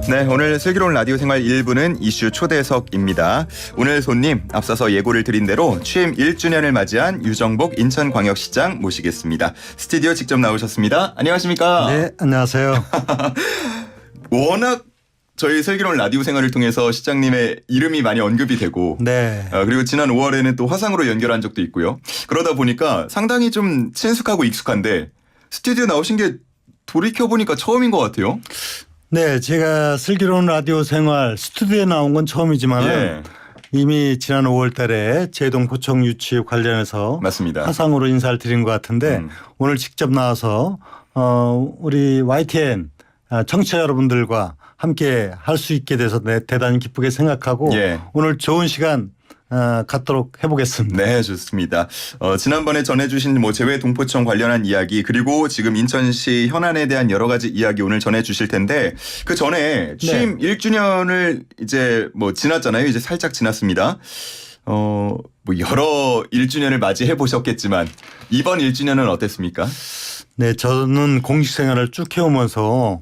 네, 오늘 슬기로운 라디오 생활 1부는 이슈 초대석입니다. 오늘 손님 앞서서 예고를 드린 대로 취임 1주년을 맞이한 유정복 인천광역시장 모시겠습니다. 스튜디오 직접 나오셨습니다. 안녕하십니까? 네, 안녕하세요. 워낙 저희 슬기로운 라디오 생활을 통해서 시장님의 이름이 많이 언급이 되고 네. 그리고 지난 5월에는 또 화상으로 연결한 적도 있고요. 그러다 보니까 상당히 좀 친숙하고 익숙한데 스튜디오 나오신 게 돌이켜보니까 처음인 것 같아요. 네, 제가 슬기로운 라디오 생활 스튜디오에 나온 건 처음이지만 예. 이미 지난 5월 달에 제동 포청 유치 관련해서 맞습니다. 화상으로 인사를 드린 것 같은데 오늘 직접 나와서 우리 YTN 청취자 여러분들과 함께 할 수 있게 돼서 대단히 기쁘게 생각하고 예. 오늘 좋은 시간 갖도록 해보겠습니다. 네, 좋습니다. 지난번에 전해주신 재외 동포청 관련한 이야기 그리고 지금 인천시 현안에 대한 여러 가지 이야기 오늘 전해주실 텐데 그 전에 취임 1주년을 이제 지났잖아요. 이제 살짝 지났습니다. 여러 1주년을 맞이해 보셨겠지만 이번 1주년은 어땠습니까? 네, 저는 공식 생활을 쭉 해오면서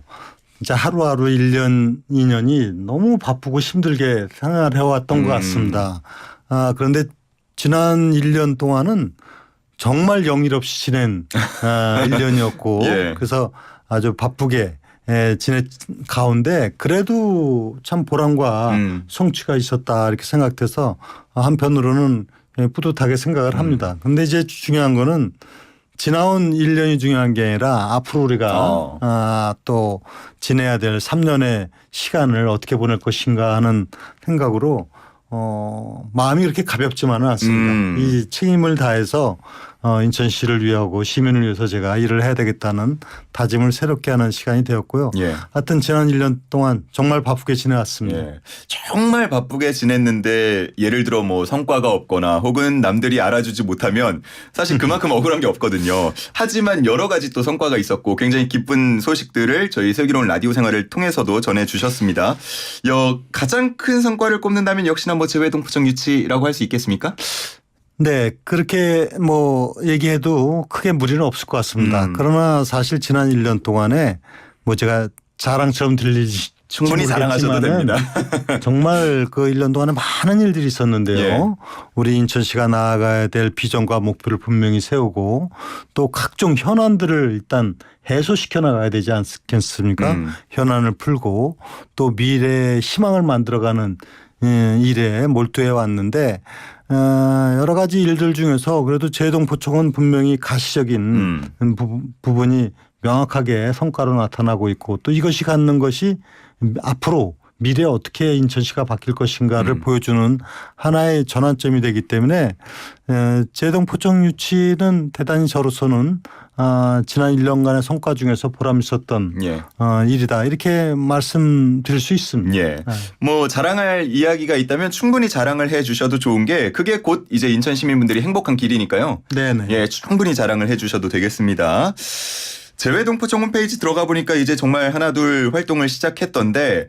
진짜 하루하루 1년, 2년이 너무 바쁘고 힘들게 생활해왔던 것 같습니다. 그런데 지난 1년 동안은 정말 영일 없이 지낸 1년이었고 예. 그래서 아주 바쁘게 지낸 가운데 그래도 참 보람과 성취가 있었다 이렇게 생각돼서 한편으로는 뿌듯하게 생각을 합니다. 그런데 이제 중요한 거는 지나온 1년이 중요한 게 아니라 앞으로 우리가 또 지내야 될 3년의 시간을 어떻게 보낼 것인가 하는 생각으로 마음이 그렇게 가볍지만은 않습니다. 이 책임을 다해서 인천시를 위하고 시민을 위해서 제가 일을 해야 되겠다는 다짐을 새롭게 하는 시간이 되었고요. 예. 하여튼 지난 1년 동안 정말 바쁘게 지내왔습니다. 예. 정말 바쁘게 지냈는데 예를 들어 성과가 없거나 혹은 남들이 알아주지 못하면 사실 그만큼 억울한 게 없거든요. 하지만 여러 가지 또 성과가 있었고 굉장히 기쁜 소식들을 저희 슬기로운 라디오 생활을 통해서도 전해주셨습니다. 가장 큰 성과를 꼽는다면 역시나 제외 동포청 유치라고 할 수 있겠습니까? 네, 그렇게 얘기해도 크게 무리는 없을 것 같습니다. 그러나 사실 지난 1년 동안에 제가 자랑처럼 들리지 충분히 자랑하셔도 됩니다. 정말 그 1년 동안에 많은 일들이 있었는데요. 예. 우리 인천시가 나아가야 될 비전과 목표를 분명히 세우고 또 각종 현안들을 일단 해소시켜 나가야 되지 않겠습니까? 현안을 풀고 또 미래의 희망을 만들어가는 일에 몰두해 왔는데 여러 가지 일들 중에서 그래도 제동 포청은 분명히 가시적인 부분이 명확하게 성과로 나타나고 있고 또 이것이 갖는 것이 앞으로 미래에 어떻게 인천시가 바뀔 것인가를 보여주는 하나의 전환점이 되기 때문에 제동 포청 유치는 대단히 저로서는 지난 1년간의 성과 중에서 보람 있었던 일이다 이렇게 말씀드릴 수 있습니다. 예. 자랑할 이야기가 있다면 충분히 자랑을 해 주셔도 좋은 게 그게 곧 이제 인천 시민분들이 행복한 길이니까요. 네네. 예, 충분히 자랑을 해 주셔도 되겠습니다. 제외동포청 홈페이지 들어가 보니까 이제 정말 하나둘 활동을 시작했던데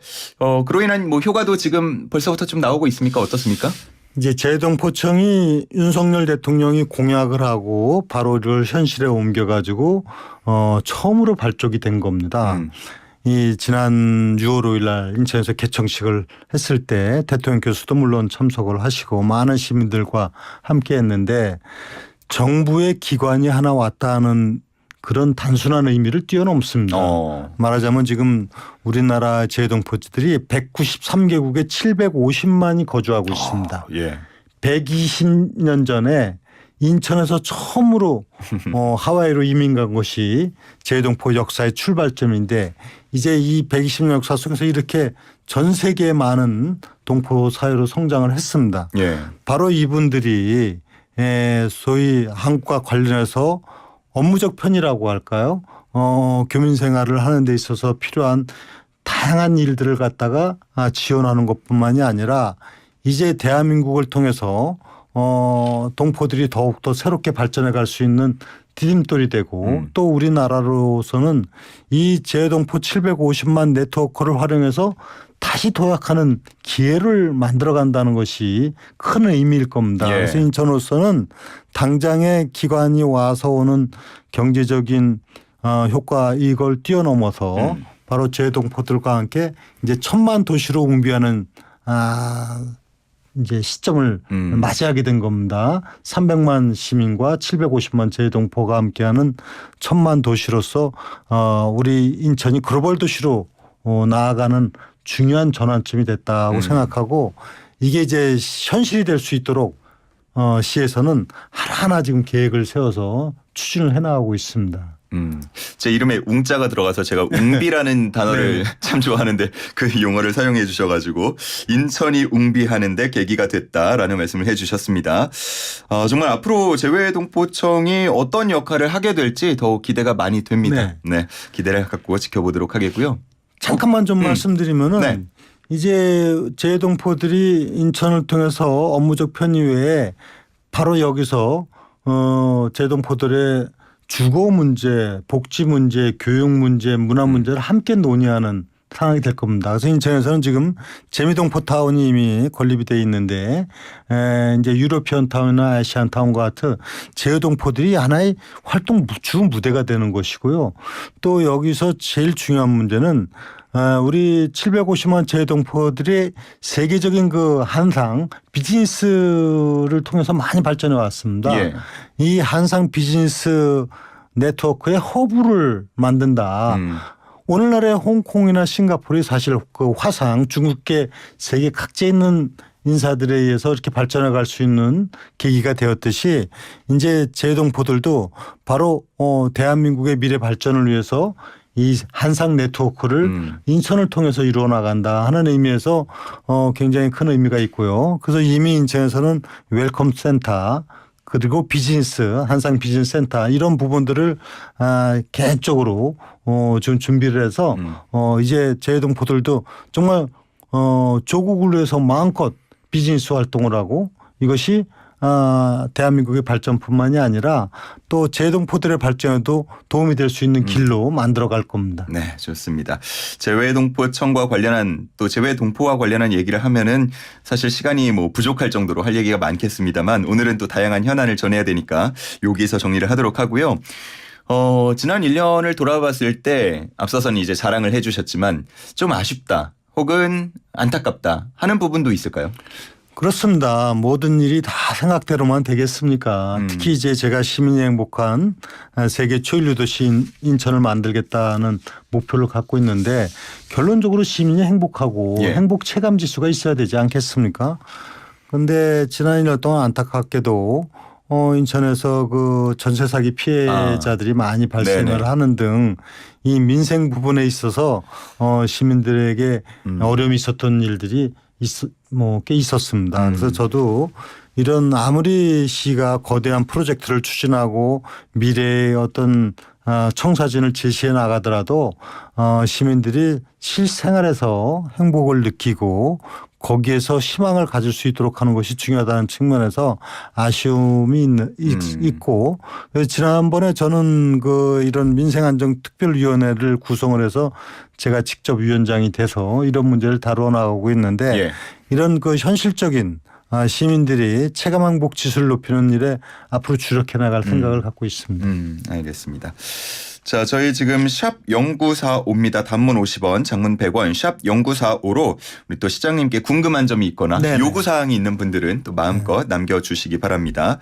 그로 인한 효과도 지금 벌써부터 좀 나오고 있습니까? 어떻습니까? 이제 제동포청이 윤석열 대통령이 공약을 하고 바로 이를 현실에 옮겨가지고 처음으로 발족이 된 겁니다. 이 지난 6월 5일 날 인천에서 개청식을 했을 때 대통령 교수도 물론 참석을 하시고 많은 시민들과 함께 했는데 정부의 기관이 하나 왔다 하는 그런 단순한 의미를 뛰어넘습니다. 말하자면 지금 우리나라 제동포지들이 193개국에 750만이 거주하고 있습니다. 예. 120년 전에 인천에서 처음으로 하와이로 이민 간 것이 제동포 역사의 출발점인데 이제 이 120년 역사 속에서 이렇게 전 세계에 많은 동포 사회로 성장을 했습니다. 예. 바로 이분들이 소위 한국과 관련해서 업무적 편이라고 할까요? 교민 생활을 하는 데 있어서 필요한 다양한 일들을 갖다가 지원하는 것뿐만이 아니라 이제 대한민국을 통해서 동포들이 더욱더 새롭게 발전해 갈 수 있는 디딤돌이 되고 또 우리나라로서는 이 제동포 750만 네트워크를 활용해서 다시 도약하는 기회를 만들어간다는 것이 큰 의미일 겁니다. 예. 그래서 인천으로서는 당장의 기관이 와서 오는 경제적인 효과 이걸 뛰어넘어서 바로 재동포들과 함께 이제 1000만 도시로 웅비하는 이제 시점을 맞이하게 된 겁니다. 300만 시민과 750만 재동포가 함께하는 1000만 도시로서 우리 인천이 글로벌 도시로 나아가는 중요한 전환점이 됐다고 생각하고 이게 이제 현실이 될 수 있도록 시에서는 하나하나 지금 계획을 세워서 추진을 해나가고 있습니다. 제 이름에 웅자가 들어가서 제가 웅비라는 단어를 참 좋아하는데 그 용어를 사용해 주셔가지고 인천이 웅비하는데 계기가 됐다라는 말씀을 해주셨습니다. 정말 앞으로 재외동포청이 어떤 역할을 하게 될지 더욱 기대가 많이 됩니다. 네, 기대를 갖고 지켜보도록 하겠고요. 잠깐만 좀 말씀드리면은 이제 재외동포들이 인천을 통해서 업무적 편의 외에 바로 여기서 재동포들의 주거 문제, 복지 문제, 교육 문제, 문화 문제를 함께 논의하는 상황이 될 겁니다. 그래서 인천에서는 지금 재미동포 타운이 이미 건립이 돼 있는데 이제 유러피언 타운이나 아시안 타운과 같은 재외동포들이 하나의 활동 주 무대가 되는 것이고요. 또 여기서 제일 중요한 문제는 우리 750만 재외동포들이 세계적인 그 한상 비즈니스를 통해서 많이 발전해 왔습니다. 이 한상 비즈니스 네트워크의 허브를 만든다. 오늘날의 홍콩이나 싱가포르이 사실 그 화상 중국계 세계 각지에 있는 인사들에 의해서 이렇게 발전해 갈 수 있는 계기가 되었듯이 이제 재외동포들도 바로 대한민국의 미래 발전을 위해서 이 한상 네트워크를 인천을 통해서 이루어 나간다 하는 의미에서 굉장히 큰 의미가 있고요. 그래서 이미 인천에서는 웰컴 센터 그리고 비즈니스 한상 비즈니스 센터 이런 부분들을 계획적으로 지금 준비를 해서 이제 재외동포들도 정말 조국을 위해서 마음껏 비즈니스 활동을 하고 이것이 대한민국의 발전뿐만이 아니라 또 재외동포들의 발전에도 도움이 될 수 있는 길로 만들어 갈 겁니다. 네, 좋습니다. 재외동포청과 관련한 또 재외동포와 관련한 얘기를 하면은 사실 시간이 뭐 부족할 정도로 할 얘기가 많겠습니다만 오늘은 또 다양한 현안을 전해야 되니까 여기서 정리를 하도록 하고요. 지난 1년을 돌아봤을 때 앞서서는 이제 자랑을 해 주셨지만 좀 아쉽다 혹은 안타깝다 하는 부분도 있을까요? 그렇습니다. 모든 일이 다 생각대로만 되겠습니까? 특히 이제 제가 시민이 행복한 세계 초일류 도시 인천을 만들겠다는 목표를 갖고 있는데 결론적으로 시민이 행복하고 행복 체감 지수가 있어야 되지 않겠습니까? 그런데 지난 1년 동안 안타깝게도 인천에서 그 전세 사기 피해자들이 많이 발생을 하는 등 이 민생 부분에 있어서 시민들에게 어려움이 있었던 일들이 꽤 있었습니다. 그래서 저도 이런 아무리 시가 거대한 프로젝트를 추진하고 미래의 어떤 청사진을 제시해 나가더라도 시민들이 실생활에서 행복을 느끼고 거기에서 희망을 가질 수 있도록 하는 것이 중요하다는 측면에서 아쉬움이 있고 지난번에 저는 이런 민생안정특별위원회를 구성을 해서 제가 직접 위원장이 돼서 이런 문제를 다루어 나가고 있는데 이런 그 현실적인 시민들이 체감 행복 지수를 높이는 일에 앞으로 주력해 나갈 생각을 갖고 있습니다. 알겠습니다. 자, 저희 지금 샵 0945입니다. 단문 50원, 장문 100원, 샵 0945로 우리 또 시장님께 궁금한 점이 있거나 요구사항이 있는 분들은 또 마음껏 남겨주시기 바랍니다.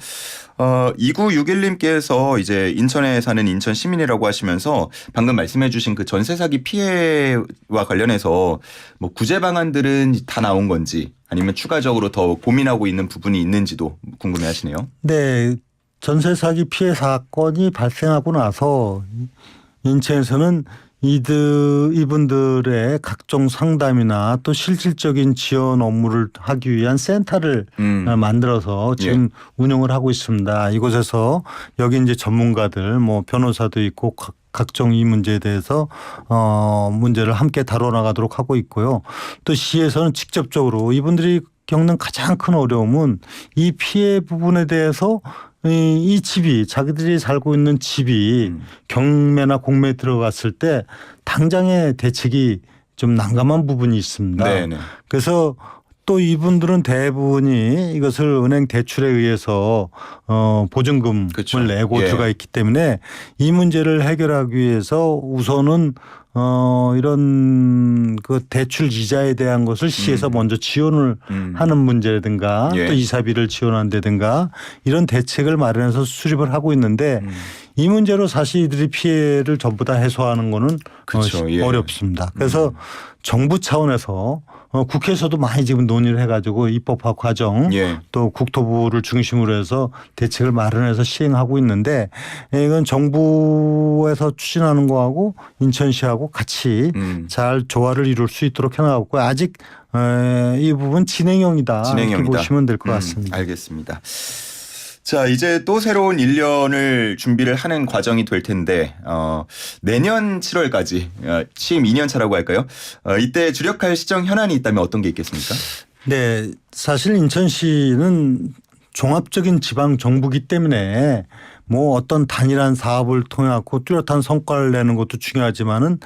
2961님께서 이제 인천에 사는 인천 시민이라고 하시면서 방금 말씀해 주신 그 전세 사기 피해와 관련해서 뭐 구제 방안들은 다 나온 건지 아니면 추가적으로 더 고민하고 있는 부분이 있는지도 궁금해 하시네요. 네. 전세 사기 피해 사건이 발생하고 나서 인천에서는 이분들의 각종 상담이나 또 실질적인 지원 업무를 하기 위한 센터를 만들어서 지금 운영을 하고 있습니다. 이곳에서 여기 이제 전문가들 뭐 변호사도 있고 각종 이 문제에 대해서 문제를 함께 다뤄나가도록 하고 있고요. 또 시에서는 직접적으로 이분들이 겪는 가장 큰 어려움은 이 피해 부분에 대해서 이 집이 자기들이 살고 있는 집이 경매나 공매에 들어갔을 때 당장의 대책이 좀 난감한 부분이 있습니다. 그래서 또 이분들은 대부분이 이것을 은행 대출에 의해서 보증금을 내고 들어가 있기 때문에 이 문제를 해결하기 위해서 우선은 이런 그 대출 이자에 대한 것을 시에서 먼저 지원을 하는 문제라든가 예. 또 이사비를 지원한다든가 이런 대책을 마련해서 수립을 하고 있는데 이 문제로 사실 이들이 피해를 전부 다 해소하는 거는 그쵸, 예. 어렵습니다. 그래서 정부 차원에서 국회에서도 많이 지금 논의를 해가지고 입법화 과정 예. 또 국토부를 중심으로 해서 대책을 마련해서 시행하고 있는데 이건 정부에서 추진하는 거하고 인천시하고 같이 잘 조화를 이룰 수 있도록 해나가고 아직 이 부분 진행형이다. 이렇게 진행형이다. 보시면 될 것 같습니다. 알겠습니다. 자, 이제 또 새로운 1년을 준비를 하는 과정이 될 텐데 내년 7월까지 취임 2년 차라고 할까요? 이때 주력할 시정 현안이 있다면 어떤 게 있겠습니까? 네, 사실 인천시는 종합적인 지방 정부기 때문에 뭐 어떤 단일한 사업을 통해 갖고 뚜렷한 성과를 내는 것도 중요하지만은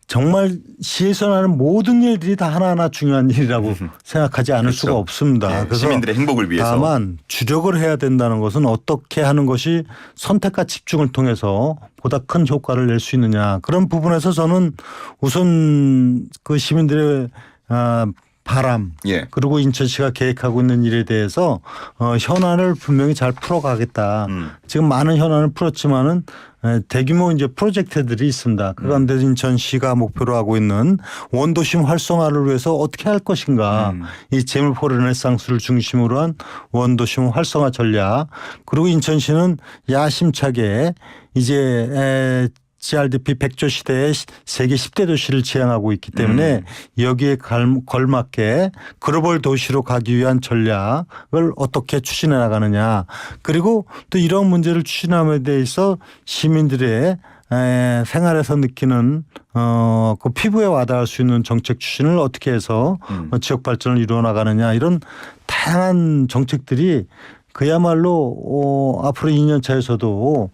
정말 시에서 나는 모든 일들이 다 하나하나 중요한 일이라고 생각하지 않을 그렇죠. 수가 없습니다. 네, 그래서 시민들의 행복을 위해서. 다만 주력을 해야 된다는 것은 어떻게 하는 것이 선택과 집중을 통해서 보다 큰 효과를 낼 수 있느냐. 그런 부분에서 저는 우선 그 시민들의 바람 예. 그리고 인천시가 계획하고 있는 일에 대해서 현안을 분명히 잘 풀어가겠다. 지금 많은 현안을 풀었지만은 대규모 이제 프로젝트들이 있습니다. 그 가운데 인천시가 목표로 하고 있는 원도심 활성화를 위해서 어떻게 할 것인가. 이 재물포 르네상스를 중심으로 한 원도심 활성화 전략. 그리고 인천시는 야심차게 이제 CRDP 100조 시대의 세계 10대 도시를 지향하고 있기 때문에 여기에 걸맞게 글로벌 도시로 가기 위한 전략을 어떻게 추진해 나가느냐. 그리고 또 이런 문제를 추진함에 대해서 시민들의 생활에서 느끼는 그 피부에 와닿을 수 있는 정책 추진을 어떻게 해서 지역 발전을 이루어 나가느냐. 이런 다양한 정책들이 그야말로 앞으로 2년 차에서도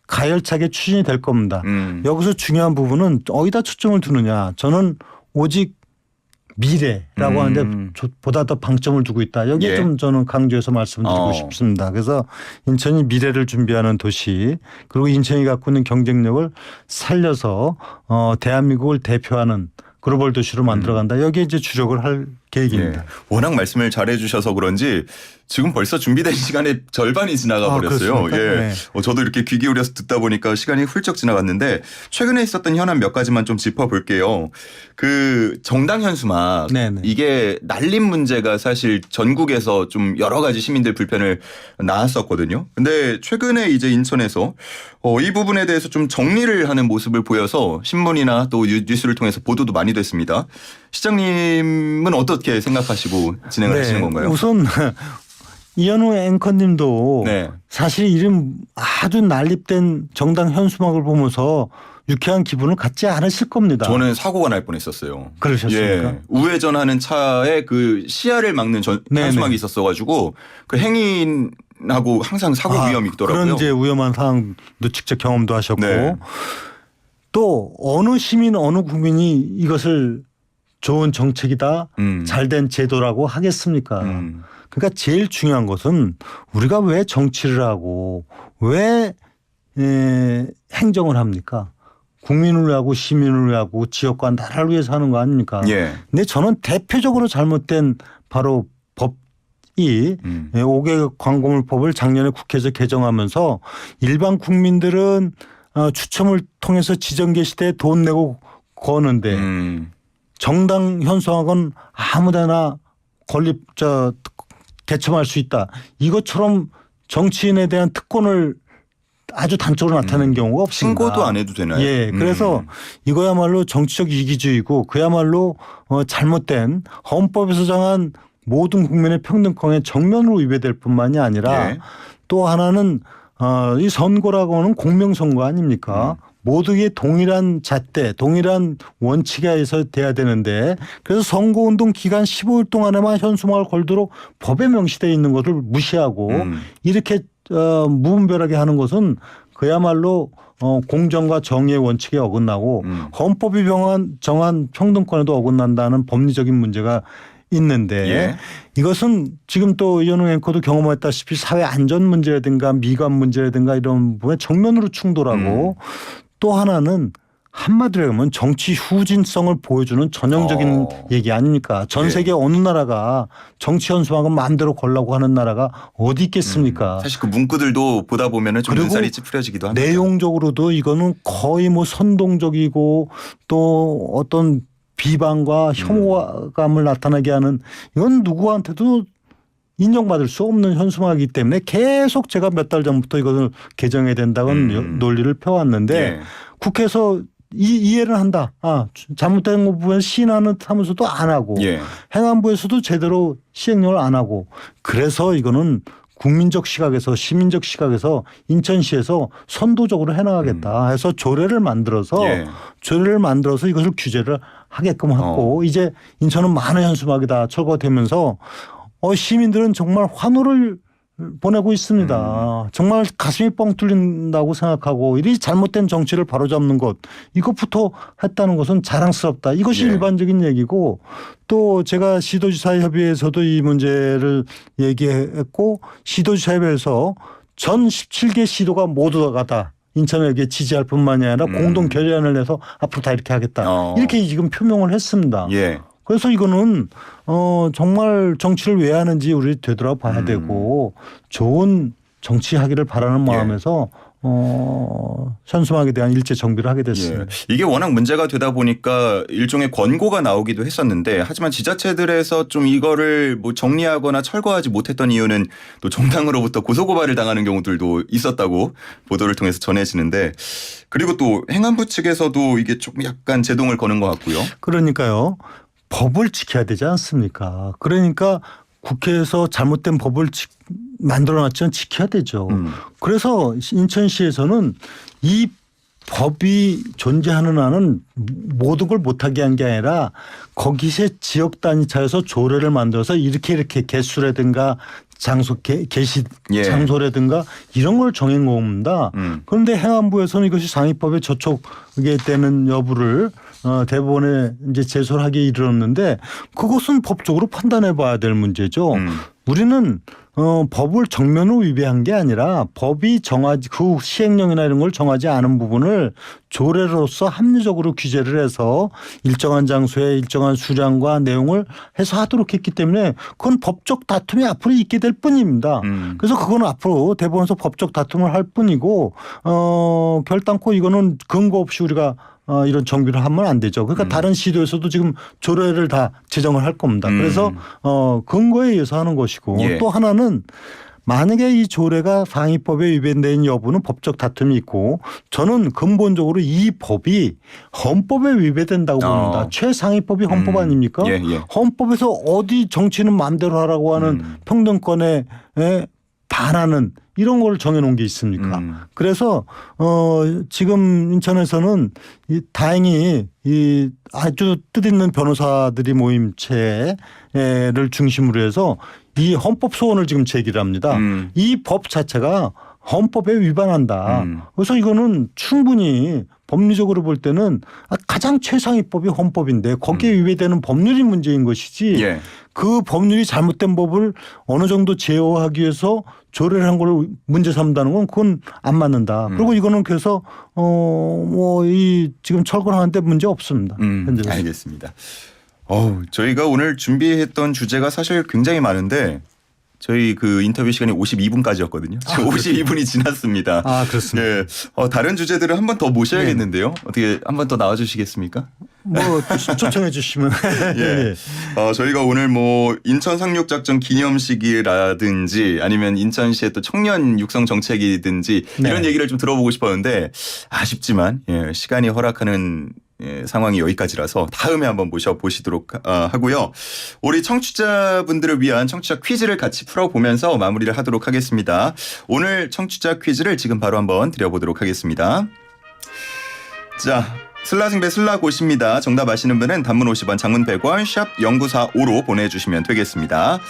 가열차게 추진이 될 겁니다. 여기서 중요한 부분은 어디다 초점을 두느냐. 저는 오직 미래라고 하는데 보다 더 방점을 두고 있다. 여기에 예. 좀 저는 강조해서 말씀드리고 싶습니다. 그래서 인천이 미래를 준비하는 도시 그리고 인천이 갖고 있는 경쟁력을 살려서 대한민국을 대표하는 글로벌 도시로 만들어간다. 여기에 이제 주력을 할 계획입니다. 예. 워낙 말씀을 잘해 주셔서 그런지 지금 벌써 준비된 시간의 절반이 지나가 버렸어요. 그렇습니까? 예. 네. 저도 이렇게 귀 기울여서 듣다 보니까 시간이 훌쩍 지나갔는데 최근에 있었던 현안 몇 가지만 좀 짚어볼게요. 그 정당 현수막 네네. 이게 날림 문제가 사실 전국에서 좀 여러 가지 시민들 불편을 낳았었거든요. 근데 최근에 이제 인천에서 이 부분에 대해서 좀 정리를 하는 모습을 보여서 신문이나 또 뉴스를 통해서 보도도 많이 됐습니다. 시장님은 어떻게 생각하시고 진행을 하시는 건가요? 우선 이현우 앵커님도 네. 사실 이름 아주 난립된 정당 현수막을 보면서 유쾌한 기분을 갖지 않으실 겁니다. 저는 사고가 날 뻔했었어요. 그러셨습니까? 예. 우회전하는 차에 그 시야를 막는 네네. 현수막이 있었어가지고 그 행인하고 항상 사고 위험이 있더라고요. 그런 이제 위험한 상황도 직접 경험도 하셨고 네. 또 어느 시민 어느 국민이 이것을 좋은 정책이다 잘된 제도라고 하겠습니까? 그러니까 제일 중요한 것은 우리가 왜 정치를 하고 왜 행정을 합니까? 국민을 위하고 시민을 위하고 지역과 나라를 위해서 하는 거 아닙니까? 예. 근데 저는 대표적으로 잘못된 바로 법이 5개 광고물법을 작년에 국회에서 개정하면서 일반 국민들은 추첨을 통해서 지정계 시대에 돈 내고 거는데 정당 현수막은 아무데나 개첨할 수 있다. 이것처럼 정치인에 대한 특권을 아주 단적으로 나타내는 경우가 없습니다. 신고도 안 해도 되나요? 예, 그래서 이거야말로 정치적 이기주의고 그야말로 잘못된 헌법에서 정한 모든 국민의 평등권에 정면으로 위배될 뿐만이 아니라 예. 또 하나는 이 선거라고 하는 공명선거 아닙니까? 모두의 동일한 잣대, 동일한 원칙에 의해서 돼야 되는데 그래서 선거운동 기간 15일 동안에만 현수막을 걸도록 법에 명시되어 있는 것을 무시하고 이렇게 무분별하게 하는 것은 그야말로 공정과 정의의 원칙에 어긋나고 헌법이 정한 평등권에도 어긋난다는 법리적인 문제가 있는데 예. 이것은 지금 또 이현웅 앵커도 경험했다시피 사회 안전 문제라든가 미관 문제라든가 이런 부분에 정면으로 충돌하고 또 하나는 한마디로 하면 정치 후진성을 보여주는 전형적인 얘기 아닙니까? 전 세계 어느 나라가 정치 현수막은 마음대로 걸라고 하는 나라가 어디 있겠습니까? 사실 그 문구들도 보다 보면은 좀 눈살이 찌푸려지기도 합니다. 내용적으로도 이거는 거의 뭐 선동적이고 또 어떤 비방과 혐오감을 나타나게 하는 이건 누구한테도 인정받을 수 없는 현수막이기 때문에 계속 제가 몇 달 전부터 이것을 개정해야 된다는 논리를 펴왔는데 예. 국회에서 이해를 한다. 잘못된 부분에 시인하는 하면서도 안 하고 예. 행안부에서도 제대로 시행령을 안 하고 그래서 이거는 국민적 시각에서 시민적 시각에서 인천시에서 선도적으로 해나가겠다 해서 조례를 만들어서 이것을 규제를 하게끔 하고 이제 인천은 많은 현수막이 다 철거되면서 시민들은 정말 환호를 보내고 있습니다. 정말 가슴이 뻥 뚫린다고 생각하고 이 잘못된 정치를 바로잡는 것 이것부터 했다는 것은 자랑스럽다. 이것이 일반적인 얘기고 또 제가 시도지사협의회에서도 이 문제를 얘기했고 시도지사협의회에서 전 17개 시도가 모두가 다 인천에게 지지할 뿐만이 아니라 공동 결의안을 내서 앞으로 다 이렇게 하겠다. 이렇게 지금 표명을 했습니다. 예. 그래서 이거는 정말 정치를 왜 하는지 우리 되돌아봐야 되고 좋은 정치하기를 바라는 마음에서 현수막에 대한 일제 정비를 하게 됐습니다. 이게 워낙 문제가 되다 보니까 일종의 권고가 나오기도 했었는데 하지만 지자체들에서 좀 이거를 뭐 정리하거나 철거하지 못했던 이유는 또 정당으로부터 고소고발을 당하는 경우들도 있었다고 보도를 통해서 전해지는데 그리고 또 행안부 측에서도 이게 좀 약간 제동을 거는 것 같고요. 그러니까요. 법을 지켜야 되지 않습니까? 그러니까 국회에서 잘못된 법을 만들어놨지만 지켜야 되죠. 그래서 인천시에서는 이 법이 존재하는 한은 모든 걸 못하게 한 게 아니라 거기서 지역 단위차에서 조례를 만들어서 이렇게 개수라든가 장소 개시 장소라든가 이런 걸 정한 겁니다. 그런데 행안부에서는 이것이 상위법에 저촉이 되는 여부를 대법원에 이제 제소를 하기에 이르렀는데 그것은 법적으로 판단해 봐야 될 문제죠. 우리는 법을 정면으로 위배한 게 아니라 법이 정하지 그 시행령이나 이런 걸 정하지 않은 부분을 조례로서 합리적으로 규제를 해서 일정한 장소에 일정한 수량과 내용을 해서 하도록 했기 때문에 그건 법적 다툼이 앞으로 있게 될 뿐입니다. 그래서 그건 앞으로 대법원에서 법적 다툼을 할 뿐이고 결단코 이거는 근거 없이 우리가 이런 정비를 하면 안 되죠. 그러니까 다른 시도에서도 지금 조례를 다 제정을 할 겁니다. 그래서 근거에 의해서 하는 것이고 또 하나는 만약에 이 조례가 상위법에 위반된 여부는 법적 다툼이 있고 저는 근본적으로 이 법이 헌법에 위배된다고 봅니다. 최상위법이 헌법 아닙니까? 헌법에서 어디 정치는 마음대로 하라고 하는 평등권에 반하는 이런 걸 정해놓은 게 있습니까? 그래서 지금 인천에서는 다행히 이 아주 뜻있는 변호사들이 모임체를 중심으로 해서 이 헌법 소원을 지금 제기를 합니다. 이 법 자체가 헌법에 위반한다. 그래서 이거는 충분히 법리적으로 볼 때는 가장 최상위법이 헌법인데 거기에 위배되는 법률이 문제인 것이지 그 법률이 잘못된 법을 어느 정도 제어하기 위해서 조례를 한 걸 문제 삼다는 건 그건 안 맞는다. 그리고 이거는 그래서 이 지금 철거를 하는데 문제 없습니다. 알겠습니다. 저희가 오늘 준비했던 주제가 사실 굉장히 많은데 저희 그 인터뷰 시간이 52분까지였거든요. 지금 52분이 지났습니다. 그렇습니다. 다른 주제들을 한 번 더 모셔야겠는데요. 어떻게 한 번 더 나와주시겠습니까? 초청해 주시면. 저희가 오늘 뭐 인천 상륙작전 기념식이라든지 아니면 인천시의 또 청년 육성 정책이든지 이런 얘기를 좀 들어보고 싶었는데 아쉽지만 시간이 허락하는 상황이 여기까지라서 다음에 한번 모셔보시도록 하고요. 우리 청취자분들을 위한 청취자 퀴즈를 같이 풀어보면서 마무리를 하도록 하겠습니다. 오늘 청취자 퀴즈를 지금 바로 한번 드려보도록 하겠습니다. 자, 슬라승배 슬라고십니다. 정답 아시는 분은 단문 50원, 장문 100원, 샵 0945로 보내주시면 되겠습니다.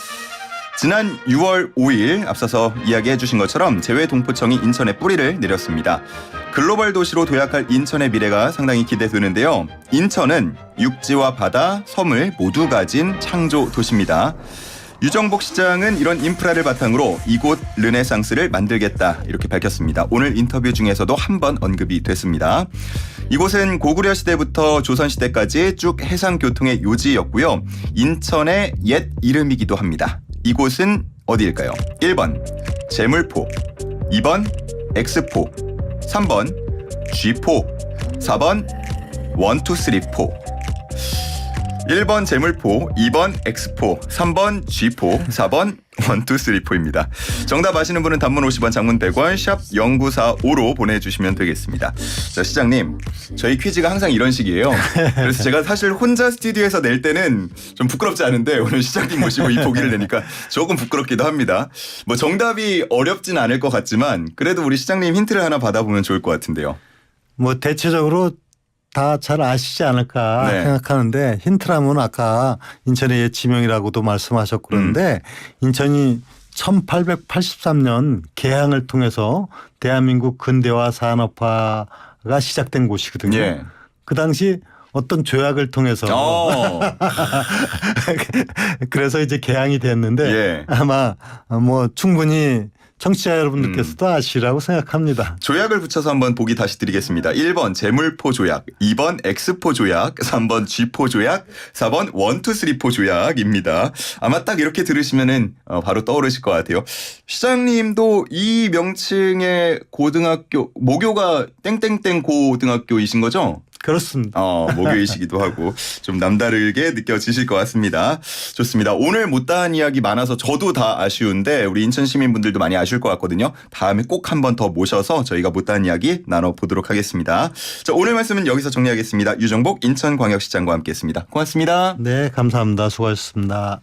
지난 6월 5일 앞서서 이야기해 주신 것처럼 재외동포청이 인천에 뿌리를 내렸습니다. 글로벌 도시로 도약할 인천의 미래가 상당히 기대되는데요. 인천은 육지와 바다, 섬을 모두 가진 창조 도시입니다. 유정복 시장은 이런 인프라를 바탕으로 이곳 르네상스를 만들겠다 이렇게 밝혔습니다. 오늘 인터뷰 중에서도 한 번 언급이 됐습니다. 이곳은 고구려 시대부터 조선 시대까지 쭉 해상 교통의 요지였고요. 인천의 옛 이름이기도 합니다. 이곳은 어디일까요? 1번 제물포, 2번 엑스포, 3번 G포, 4번 1, 2, 3, 4. 1번 제물포, 2번 엑스포, 3번 G포, 4번 1, 2, 3, 4입니다. 정답 아시는 분은 단문 50원, 장문 100원, 샵 0945로 보내주시면 되겠습니다. 자, 시장님, 저희 퀴즈가 항상 이런 식이에요. 그래서 제가 사실 혼자 스튜디오에서 낼 때는 좀 부끄럽지 않은데 오늘 시장님 모시고 이 보기를 내니까 조금 부끄럽기도 합니다. 뭐 정답이 어렵진 않을 것 같지만 그래도 우리 시장님 힌트를 하나 받아보면 좋을 것 같은데요. 뭐 대체적으로 다 잘 아시지 않을까 네. 생각하는데 힌트라면 아까 인천의 옛 지명이라고도 말씀하셨고 그런데 인천이 1883년 개항을 통해서 대한민국 근대화 산업화가 시작된 곳이거든요. 예. 그 당시 어떤 조약을 통해서 그래서 이제 개항이 됐는데 예. 아마 뭐 충분히 청취자 여러분들께서도 아시라고 생각합니다. 조약을 붙여서 한번 보기 다시 드리겠습니다. 1번 제물포 조약, 2번 엑스포 조약, 3번 G포 조약, 4번 1, 2, 3, 4 조약입니다. 아마 딱 이렇게 들으시면은 바로 떠오르실 것 같아요. 시장님도 이 명칭의 고등학교, 모교가 땡땡땡 고등학교이신 거죠? 그렇습니다. 모교이시기도 하고 좀 남다르게 느껴지실 것 같습니다. 좋습니다. 오늘 못다한 이야기 많아서 저도 다 아쉬운데 우리 인천 시민분들도 많이 아쉬울 것 같거든요. 다음에 꼭 한 번 더 모셔서 저희가 못다한 이야기 나눠보도록 하겠습니다. 자, 오늘 말씀은 여기서 정리하겠습니다. 유정복 인천광역시장과 함께했습니다. 고맙습니다. 네, 감사합니다. 수고하셨습니다.